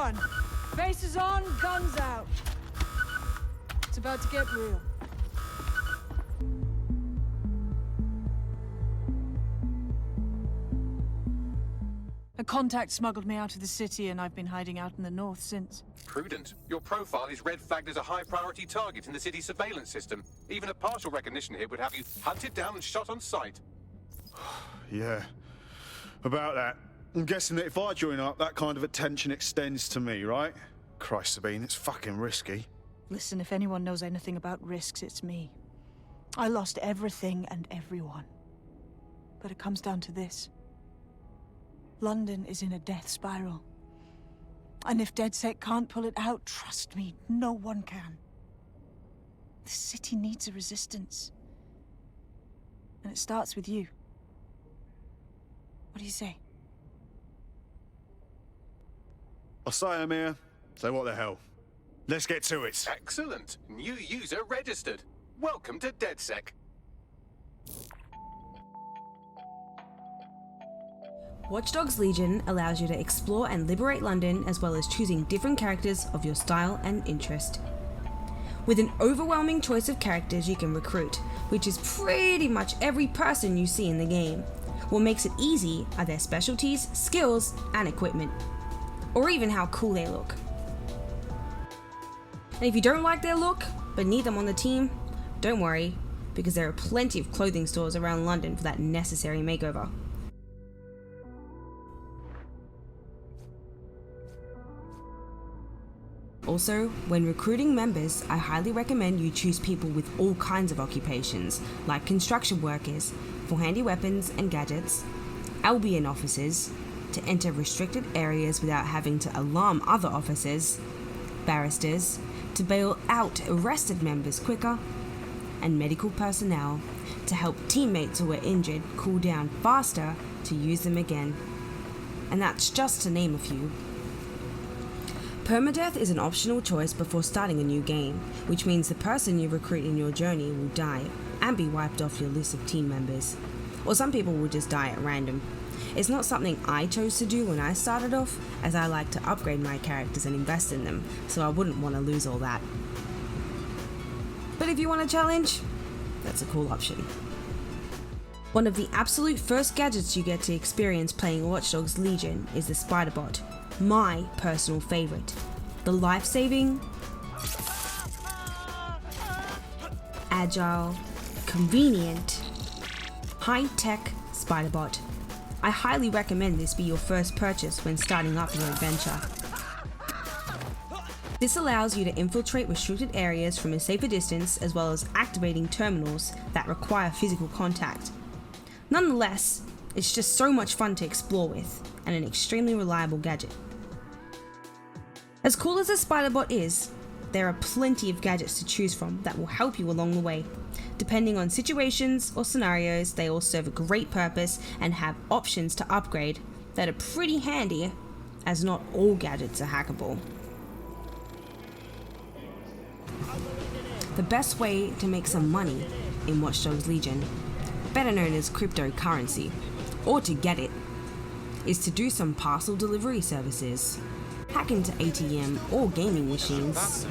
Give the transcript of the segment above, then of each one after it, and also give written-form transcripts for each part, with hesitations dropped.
everyone. Faces on, guns out. It's about to get real. A contact smuggled me out of the city, and I've been hiding out in the north since. Prudent. Your profile is red flagged as a high-priority target in the city's surveillance system. Even a partial recognition hit would have you hunted down and shot on sight. Yeah, about that. I'm guessing that if I join up, that kind of attention extends to me, right? Christ, Sabine, it's fucking risky. Listen, if anyone knows anything about risks, it's me. I lost everything and everyone. But it comes down to this. London is in a death spiral. And if DedSec can't pull it out, trust me, no one can. The city needs a resistance. And it starts with you. What do you say? I say, Amir, so what the hell? Let's get to it. Excellent. New user registered. Welcome to DedSec. Watch Dogs Legion allows you to explore and liberate London, as well as choosing different characters of your style and interest. With an overwhelming choice of characters you can recruit, which is pretty much every person you see in the game. What makes it easy are their specialties, skills, and equipment. Or even how cool they look. And if you don't like their look, but need them on the team, don't worry, because there are plenty of clothing stores around London for that necessary makeover. Also, when recruiting members, I highly recommend you choose people with all kinds of occupations, like construction workers, for handy weapons and gadgets, Albion officers, to enter restricted areas without having to alarm other officers, barristers, to bail out arrested members quicker, and medical personnel, to help teammates who are injured cool down faster to use them again. And that's just to name a few. Permadeath is an optional choice before starting a new game, which means the person you recruit in your journey will die and be wiped off your list of team members. Or some people will just die at random. It's not something I chose to do when I started off, as I like to upgrade my characters and invest in them, so I wouldn't want to lose all that. But if you want a challenge, that's a cool option. One of the absolute first gadgets you get to experience playing Watch Dogs Legion is the Spiderbot. My personal favorite, the life-saving, agile, convenient, high-tech Spiderbot. I highly recommend this be your first purchase when starting up your adventure. This allows you to infiltrate restricted areas from a safer distance, as well as activating terminals that require physical contact. Nonetheless, it's just so much fun to explore with, and an extremely reliable gadget. As cool as the Spiderbot is, there are plenty of gadgets to choose from that will help you along the way. Depending on situations or scenarios, they all serve a great purpose and have options to upgrade that are pretty handy, as not all gadgets are hackable. The best way to make some money in Watch Dogs Legion, better known as cryptocurrency, or to get it, is to do some parcel delivery services. Hack into ATM or gaming machines.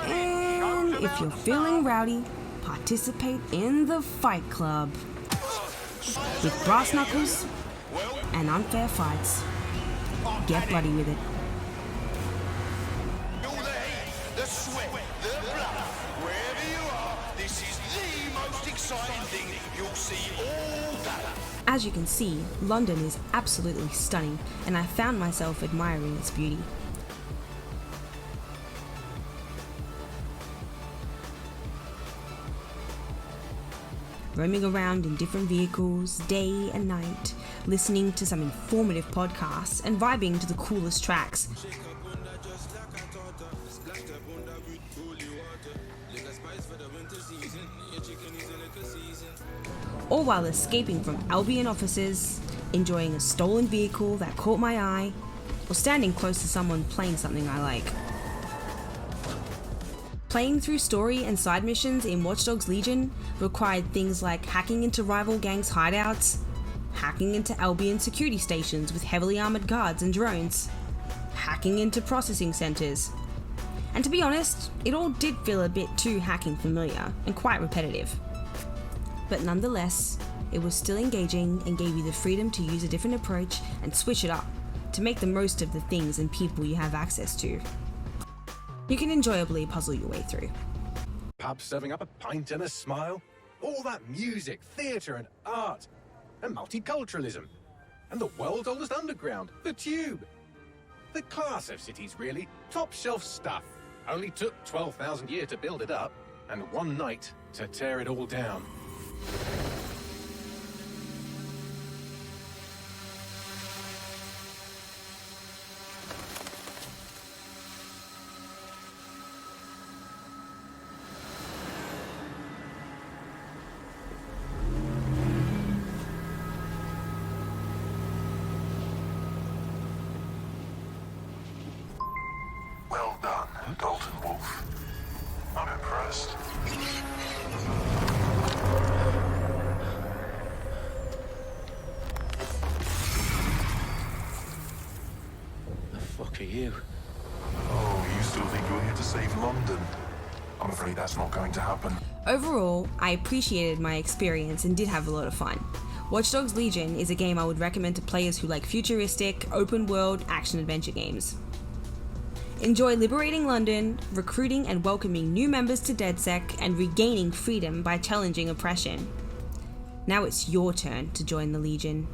And if you're feeling rowdy, participate in the Fight Club. With brass knuckles and unfair fights. Get bloody with it. The sweat, the blood, wherever you are, this is the most exciting thing you'll see all day. As you can see, London is absolutely stunning, and I found myself admiring its beauty. Roaming around in different vehicles, day and night, listening to some informative podcasts, and vibing to the coolest tracks. All while escaping from Albion officers, enjoying a stolen vehicle that caught my eye, or standing close to someone playing something I like. Playing through story and side missions in Watch Dogs Legion required things like hacking into rival gangs' hideouts, hacking into Albion security stations with heavily armoured guards and drones, hacking into processing centres. And to be honest, it all did feel a bit too hacking familiar and quite repetitive. But nonetheless, it was still engaging and gave you the freedom to use a different approach and switch it up to make the most of the things and people you have access to. You can enjoyably puzzle your way through. Pub serving up a pint and a smile. All that music, theatre and art. And multiculturalism. And the world's oldest underground, the Tube. The class of cities, really. Top shelf stuff. Only took 12,000 years to build it up, and one night to tear it all down. Well done, Dalton Wolf. I'm impressed. The fuck are you? Oh, you still think you're here to save London? I'm afraid that's not going to happen. Overall, I appreciated my experience and did have a lot of fun. Watch Dogs Legion is a game I would recommend to players who like futuristic, open-world action-adventure games. Enjoy liberating London, recruiting and welcoming new members to DedSec, and regaining freedom by challenging oppression. Now it's your turn to join the Legion.